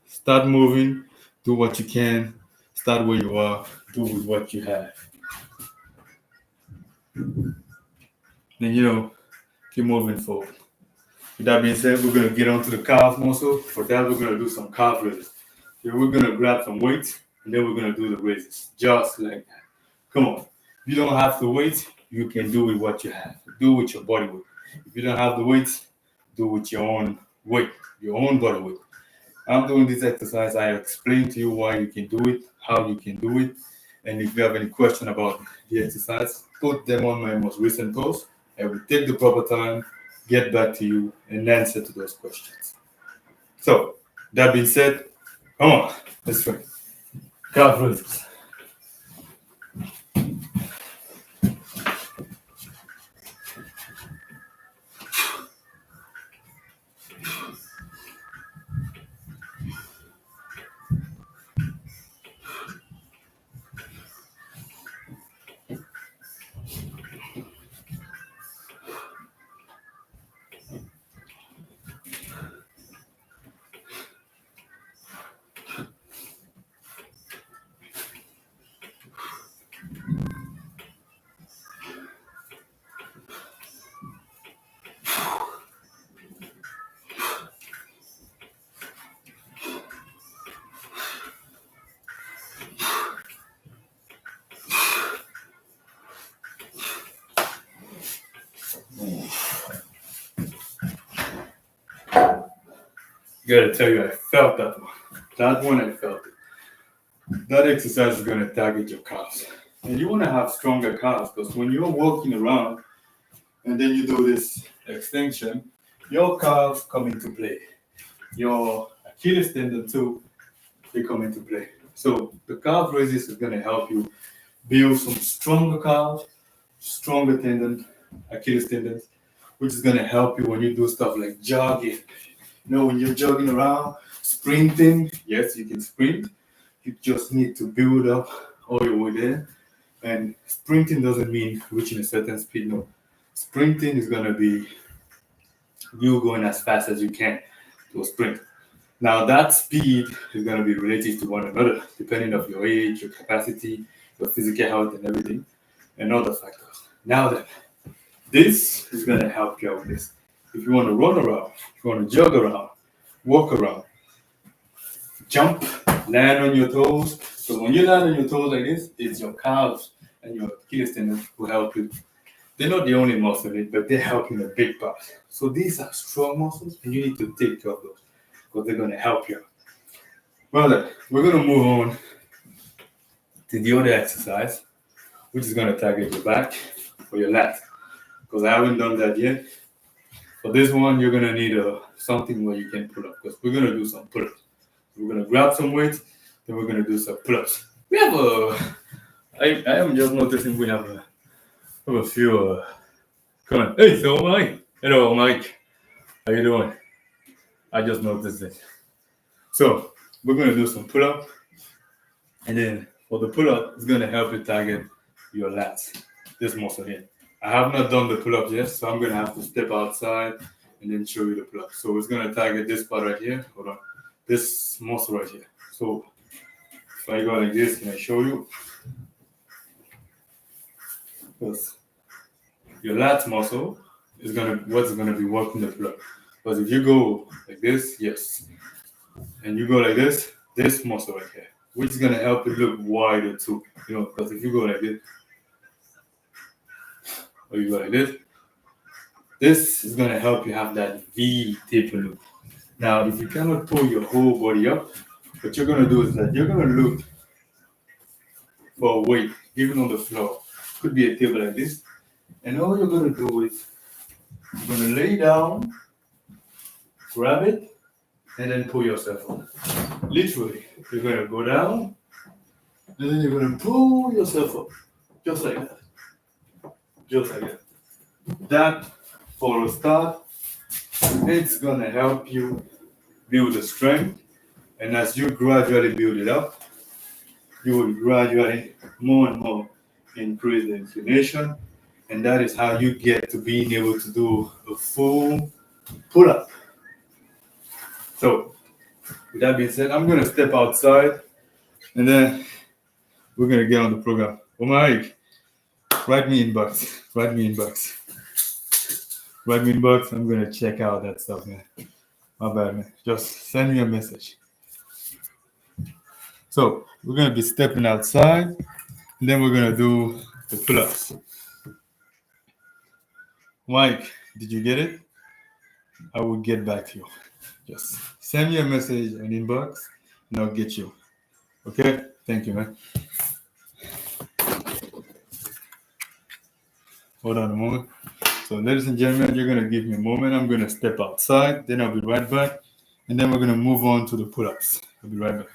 start moving, do what you can, start where you are, do with what you have. Then, keep moving forward. With that being said, we're going to get onto the calf muscle. For that, we're going to do some calf raises. Here, we're going to grab some weights, and then we're going to do the raises, just like that. Come on. If you don't have the weights, you can do with what you have. Do with your body weight. If you don't have the weights, do with your own weight, your own body weight. I'm doing this exercise. I explained to you why you can do it, how you can do it. And if you have any question about the exercise, put them on my most recent post. I will take the proper time, get back to you, and answer to those questions. So, that being said, come on, let's try. Calf raises. Gotta tell you, I felt that one. That one, I felt it. That exercise is gonna target your calves. And you wanna have stronger calves because when you're walking around and then you do this extension, your calves come into play. Your Achilles tendon too, they come into play. So the calf raises is going to help you build some stronger calves, stronger tendon, Achilles tendons, which is going to help you when you do stuff like jogging. You know, when you're jogging around, sprinting, yes, you can sprint. You just need to build up all your way there. And sprinting doesn't mean reaching a certain speed, no. Sprinting is going to be you going as fast as you can to a sprint. Now that speed is going to be related to one another, depending on your age, your capacity, your physical health, and everything, and other factors. Now then, this is going to help you out with this. If you want to run around, if you want to jog around, walk around, jump, land on your toes. So when you land on your toes like this, it's your calves and your Achilles tendons who help you. They're not the only muscle in it, but they're helping a big part. So these are strong muscles, and you need to take care of those because they're going to help you. Well, then, we're going to move on to the other exercise, which is going to target your back or your lat, because I haven't done that yet. For this one, you're going to need something where you can pull up, because we're going to do some pull-ups. We're going to grab some weight, then we're going to do some pull-ups. We have I am just noticing we have a few, come on. Hey, so Mike. Hello, Mike. How you doing? I just noticed it. So, we're going to do some pull-up, and then for the pull-up, it's going to help you target your lats, this muscle here. I have not done the pull-up yet, so I'm going to have to step outside and then show you the pull-up. So it's going to target this part right here. Hold on. This muscle right here. So if I go like this, can I show you? Because your lats muscle is what's going to be working the pull-up. Because if you go like this, yes, and you go like this muscle right here, which is going to help it look wider too. You know, because if you go like this, or you go like this is going to help you have that V taper look. Now, if you cannot pull your whole body up, what you're going to do is that you're going to look for a weight, even on the floor. Could be a table like this. And all you're going to do is you're going to lay down, grab it, and then pull yourself up. Literally, you're going to go down, and then you're going to pull yourself up. Just like that. Just like that. That, for a start, it's going to help you build the strength. And as you gradually build it up, you will gradually more and more increase the inclination. And that is how you get to being able to do a full pull-up. So, with that being said, I'm going to step outside and then we're going to get on the program. Oh, Mike, write me inbox. Write me inbox. Write me inbox. I'm going to check out that stuff, man. My bad, man. Just send me a message. So, we're going to be stepping outside and then we're going to do the pull-ups. Mike, did you get it? I will get back to you. Just send me a message on inbox and I'll get you. Okay? Thank you, man. Hold on a moment. So, ladies and gentlemen, you're going to give me a moment. I'm going to step outside, then I'll be right back. And then we're going to move on to the pull-ups. I'll be right back.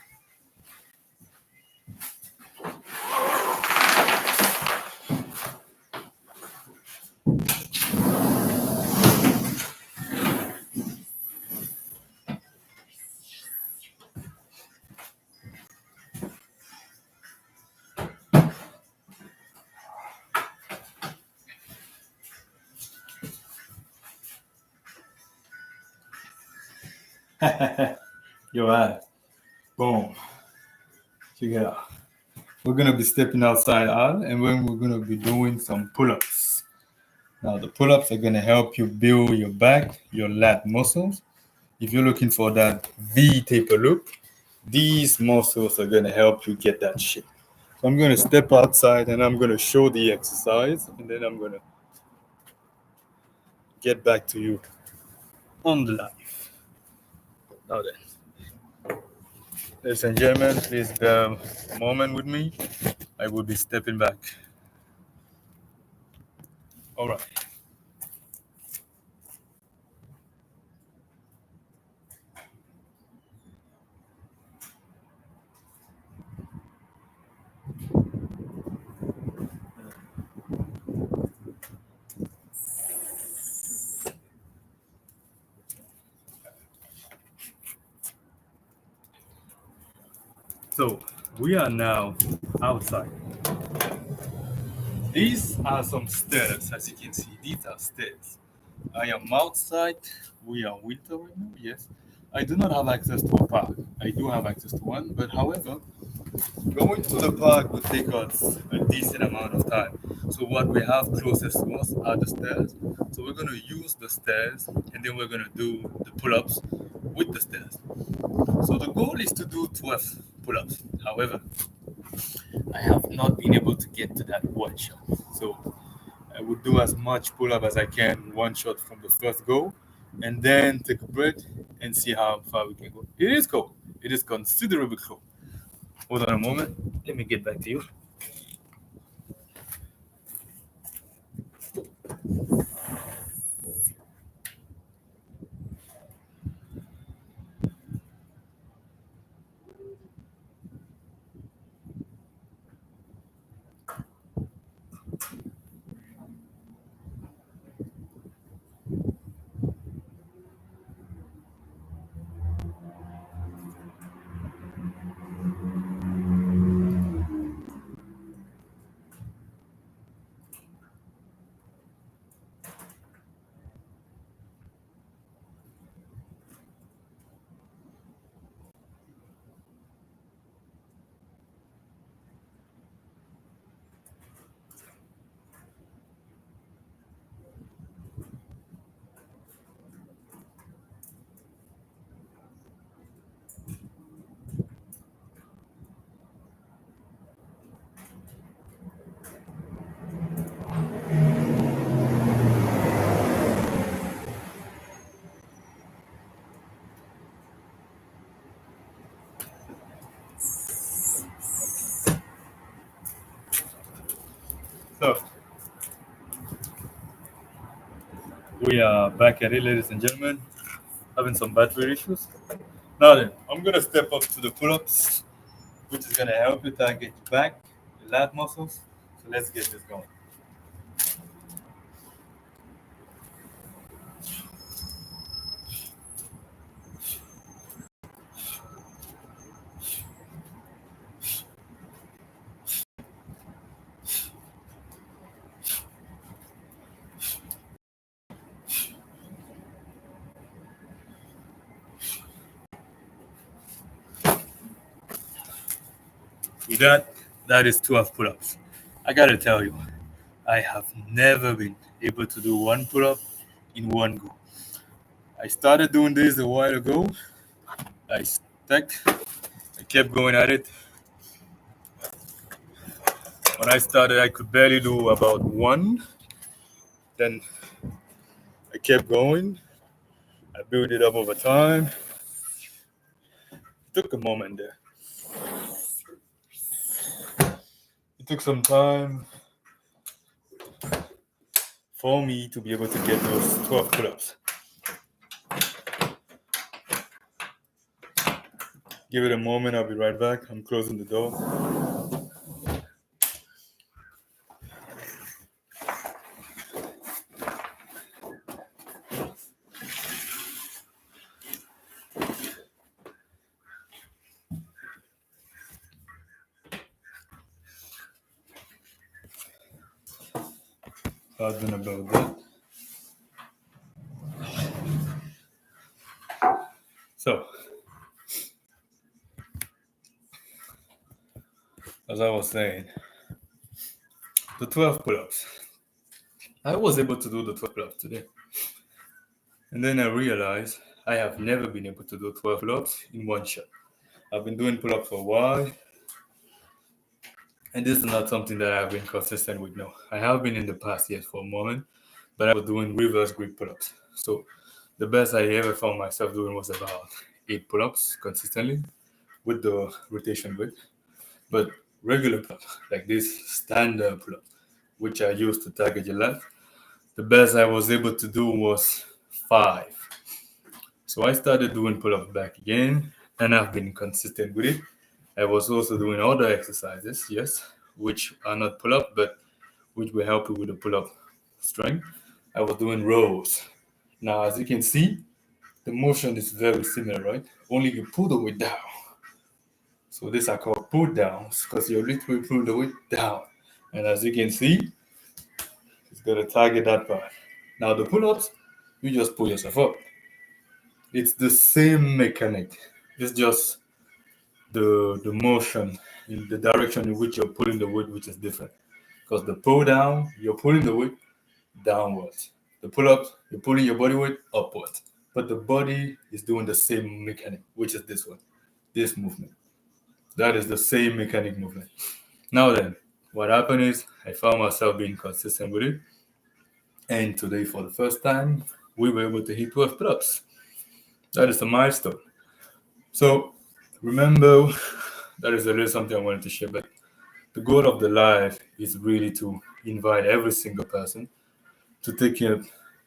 Yo, right. Boom. Check it out. We're going to be stepping outside and then we're going to be doing some pull-ups. Now, the pull-ups are going to help you build your back, your lat muscles. If you're looking for that V taper look, these muscles are going to help you get that shape. So I'm going to step outside and I'm going to show the exercise and then I'm going to get back to you on the live. Now then, ladies and gentlemen, please bear a moment with me. I will be stepping back. All right. So we are now outside. These are some stairs, as you can see. These are stairs. I am outside. We are winter right now. Yes, I do not have access to a park. I do have access to one, but however, going to the park would take us a decent amount of time. So what we have closest to us are the stairs. So we're gonna use the stairs, and then we're gonna do the pull-ups with the stairs. So the goal is to do 12 pull-ups. However, I have not been able to get to that one shot. So I would do as much pull up as I can, one shot from the first go, and then take a break and see how far we can go. It is cold. It is considerably cold. Hold on a moment. Let me get back to you. So we are back at it, ladies and gentlemen, having some battery issues. Now then, I'm gonna step up to the pull-ups, which is gonna help you target your back, your lat muscles. So let's get this going. With that, that is 12 pull-ups. I gotta tell you, I have never been able to do one pull-up in one go. I started doing this a while ago. I stuck. I kept going at it. When I started, I could barely do about one. Then I kept going. I built it up over time. It took a moment there. It took some time for me to be able to get those 12 pull-ups. Give it a moment. I'll be right back. I'm closing the door. Pardon about that. So, as I was saying, the 12 pull-ups. I was able to do the 12 pull-ups today. And then I realized I have never been able to do 12 pull-ups in one shot. I've been doing pull-ups for a while, and this is not something that I've been consistent with. No, I have been in the past, yes, for a moment, but I was doing reverse grip pull-ups. So the best I ever found myself doing was about 8 pull-ups consistently with the rotation weight. But regular pull-ups, like this standard pull-up, which I use to target your left, the best I was able to do was 5. So I started doing pull-ups back again, and I've been consistent with it. I was also doing other exercises, yes, which are not pull-up, but which will help you with the pull-up strength. I was doing rows. Now, as you can see, the motion is very similar, right? Only you pull the weight down. So these are called pull downs because you're literally pulling the weight down. And as you can see, it's going to target that part. Now the pull-ups, you just pull yourself up. It's the same mechanic. It's just the motion in the direction in which you're pulling the weight, which is different. Because the pull down, you're pulling the weight downwards. The pull up, you're pulling your body weight upwards. But the body is doing the same mechanic, which is this one, this movement. That is the same mechanic movement. Now then, what happened is I found myself being consistent with it. And today, for the first time, we were able to hit 12 pull-ups. That is a milestone. So remember, that is a little something I wanted to share. But the goal of the life is really to invite every single person to take care.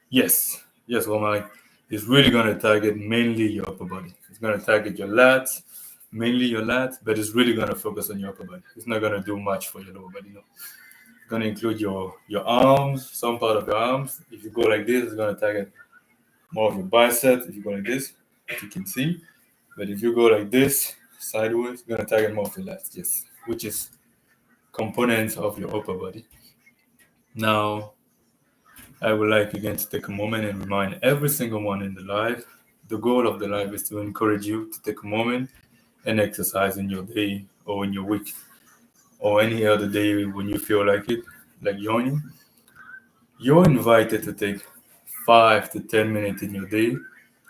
Yes, Omar, it's really going to target mainly your upper body. It's going to target your lats, mainly your lats, but it's really going to focus on your upper body. It's not going to do much for your lower body. No. It's going to include your arms, some part of your arms. If you go like this, it's going to target more of your biceps. If you go like this, as you can see. But if you go like this, sideways, it's going to target more of your lats, yes, which is components of your upper body. Now, I would like again to take a moment and remind every single one in the life, the goal of the life is to encourage you to take a moment and exercise in your day or in your week or any other day when you feel like it, like yawning. You're invited to take 5 to 10 minutes in your day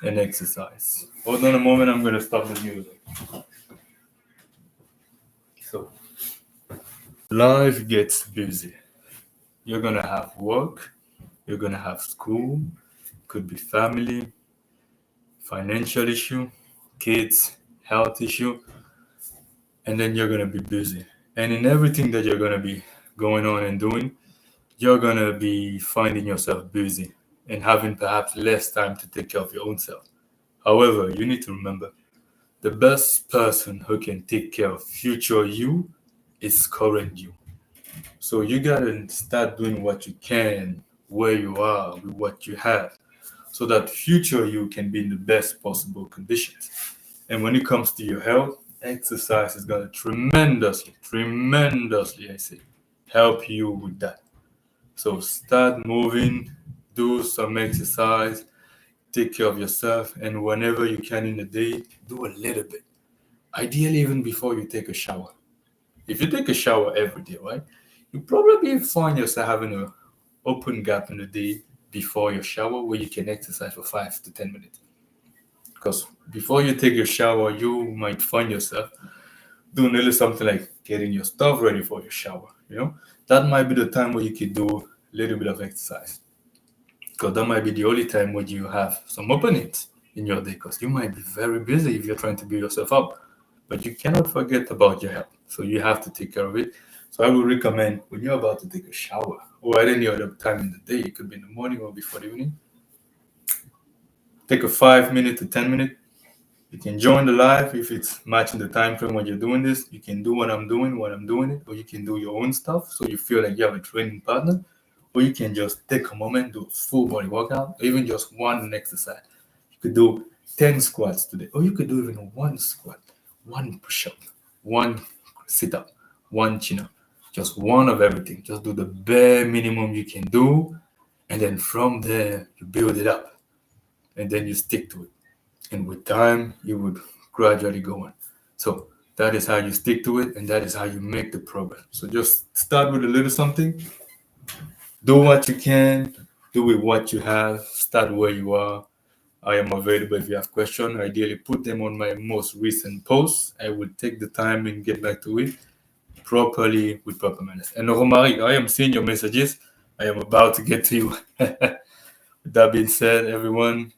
and exercise. Hold on a moment, I'm going to stop the music. So, life gets busy. You're going to have work, you're going to have school, could be family, financial issue, kids, health issue, and then you're going to be busy. And in everything that you're going to be going on and doing, you're going to be finding yourself busy and having perhaps less time to take care of your own self. However, you need to remember the best person who can take care of future you is current you. So you got to start doing what you can where you are with what you have so that future you can be in the best possible conditions. And when it comes to your health, exercise is going to tremendously, I say, help you with that. So start moving, do some exercise, take care of yourself, and whenever you can in the day, do a little bit. Ideally, even before you take a shower. If you take a shower every day, right, you probably find yourself having an open gap in the day before your shower where you can exercise for 5 to 10 minutes. Because before you take your shower, you might find yourself doing a little something like getting your stuff ready for your shower. That might be the time where you could do a little bit of exercise. Because that might be the only time when you have some openings in your day. Because you might be very busy if you're trying to build yourself up. But you cannot forget about your health. So you have to take care of it. So I would recommend when you're about to take a shower or at any other time in the day, it could be in the morning or before the evening, take a 5 minute to 10 minute. You can join the live if it's matching the time frame when you're doing this. You can do what I'm doing when I'm doing it, or you can do your own stuff so you feel like you have a training partner, or you can just take a moment, do a full body workout, or even just one exercise. You could do 10 squats today, or you could do even one squat, one push-up, one sit-up, one chin-up, just one of everything. Just do the bare minimum you can do, and then from there, you build it up, and then you stick to it. And with time, you would gradually go on. So that is how you stick to it, and that is how you make the progress. So just start with a little something, do what you can, do with what you have, start where you are. I am available if you have questions. Ideally, put them on my most recent post. I will take the time and get back to it properly with proper manners. And Romaric, I am seeing your messages. I am about to get to you. With that being said, everyone,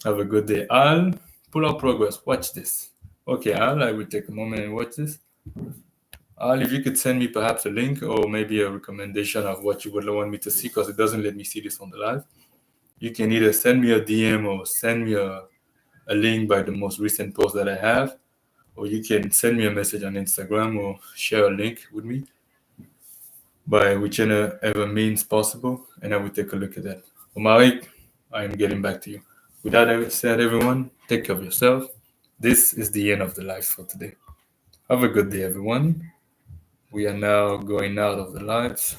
have a good day. Al, pull up progress. Watch this. Okay, Al, I will take a moment and watch this. Al, if you could send me perhaps a link or maybe a recommendation of what you would want me to see, because it doesn't let me see this on the live. You can either send me a DM or send me a link by the most recent post that I have, or you can send me a message on Instagram or share a link with me by whichever means possible, and I will take a look at that. Omaric, I am getting back to you. With that said, everyone, take care of yourself. This is the end of the live for today. Have a good day, everyone. We are now going out of the lights.